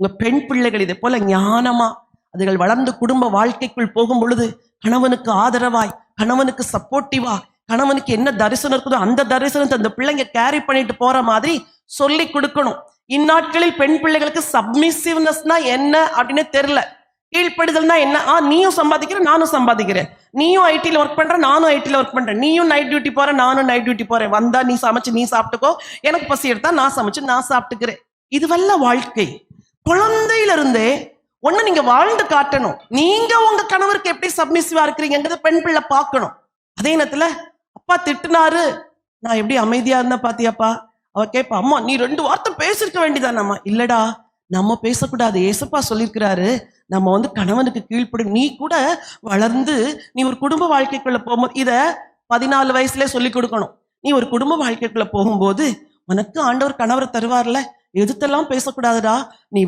உங்க பெண் பிள்ளைகள் இதே போல ஞானமா அதுகள் வளர்ந்து குடும்ப வாழ்க்கைக்குள் போகும் பொழுது கணவனுக்கு ஆதரவாய், கணவனுக்கு சப்போர்ட்டிவா, கணவனுக்கு என்ன தரிசனம் இருக்குதோ அந்த தரிசனத்தை அந்த பிள்ளைங்க கேரி பண்ணிட்டு போற மாதிரி சொல்லி கொடுக்கணும். இந்நாட்களில் பெண் பிள்ளைகளுக்கு சப்மிசிவ்னஸ்னா என்ன அப்படின்னு தெரியல. கீழ்ப்படுதல்னா என்ன? நீயும் சம்பாதிக்கிற, நானும் சம்பாதிக்கிறேன், நீயும் ஐடில ஒர்க் பண்ற, நானும் ஐடில ஒர்க் பண்றேன், நீயும் நைட் டியூட்டி போற, நானும் நைட் டியூட்டி போறேன், வந்தா நீ சமைச்சு நீ சாப்பிட்டுக்கோ, எனக்கு பசி எடுத்தா நான் சமைச்சு நான் சாப்பிட்டுக்கிறேன். இதுவல்ல வாழ்க்கை. குழந்தையில இருந்தே ஒண்ணு நீங்க வாழ்ந்து காட்டணும். நீங்க உங்க கணவருக்கு எப்படி சப்மிசிவா இருக்கிறீங்கிறத பெண் பிள்ளை பார்க்கணும். அதே நேரத்துல அப்பா திட்டுனாரு, நான் எப்படி அமைதியா இருந்த பாத்தியாப்பா? அவ கேட்பா, அம்மா நீ 2 வார்த்தை பேசிருக்க வேண்டியதானம்மா. இல்லடா, நம்ம பேசக்கூடாது. ஏசப்பா சொல்லியிருக்கிறாரு, நம்ம கணவனுக்கு கீழ்ப்படும். நீ கூட வளர்ந்து நீ ஒரு குடும்ப வாழ்க்கைக்குள்ள போகும்போது இத 14 வயசுல சொல்லி கொடுக்கணும். நீ ஒரு குடும்ப வாழ்க்கைக்குள்ள போகும்போது உனக்கு ஆண்டவர் கணவரை தருவார்ல, எதுத்தெல்லாம் பேசக்கூடாதுடா. நீ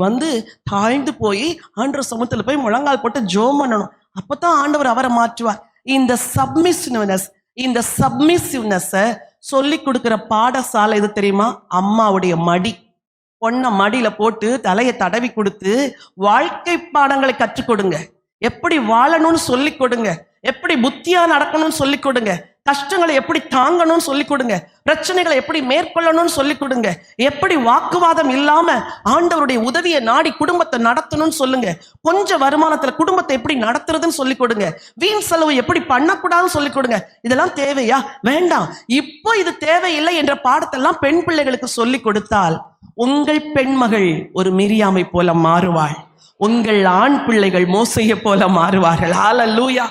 தாழ்ந்து போய் ஆண்டவர் சமூகத்துல போய் முழங்கால் போட்டு ஜோம் பண்ணணும். அப்பதான் ஆண்டவர் அவரை மாற்றுவார். இந்த சப்மிசிவ்னஸ் சொல்லி கொடுக்கிற பாடசாலை எது தெரியுமா? அம்மாவுடைய மடி. பொண்ணை மடியில போட்டு தலையை தடவி கொடுத்து வாழ்க்கை பாடங்களை கற்றுக் கொடுங்க. எப்படி வாழணும்னு சொல்லி கொடுங்க, எப்படி புத்தியா நடக்கணும்னு சொல்லி கொடுங்க, கஷ்டங்களை எப்படி தாங்கணும்னு சொல்லி கொடுங்க, பிரச்சனைகளை எப்படி மேற்கொள்ளணும்னு சொல்லி கொடுங்க, எப்படி வாக்குவாதம் இல்லாம ஆண்டவருடைய உதவியை நாடி குடும்பத்தை நடத்தணும்னு சொல்லுங்க, கொஞ்சம் வருமானத்துல குடும்பத்தை எப்படி நடத்துறதுன்னு சொல்லி கொடுங்க, வீண் செலவு எப்படி பண்ணக்கூடாதுன்னு சொல்லி கொடுங்க. இதெல்லாம் தேவையா? வேண்டாம். இப்போ இது தேவையில்லை என்ற பாடத்தெல்லாம் பெண் பிள்ளைகளுக்கு சொல்லி கொடுத்தால் உங்கள் பெண்மகள் ஒரு மிரியாமை போல மாறுவாள், உங்கள் ஆண் பிள்ளைகள் மோசையை போல மாறுவார்கள். ஹல்லேலூயா.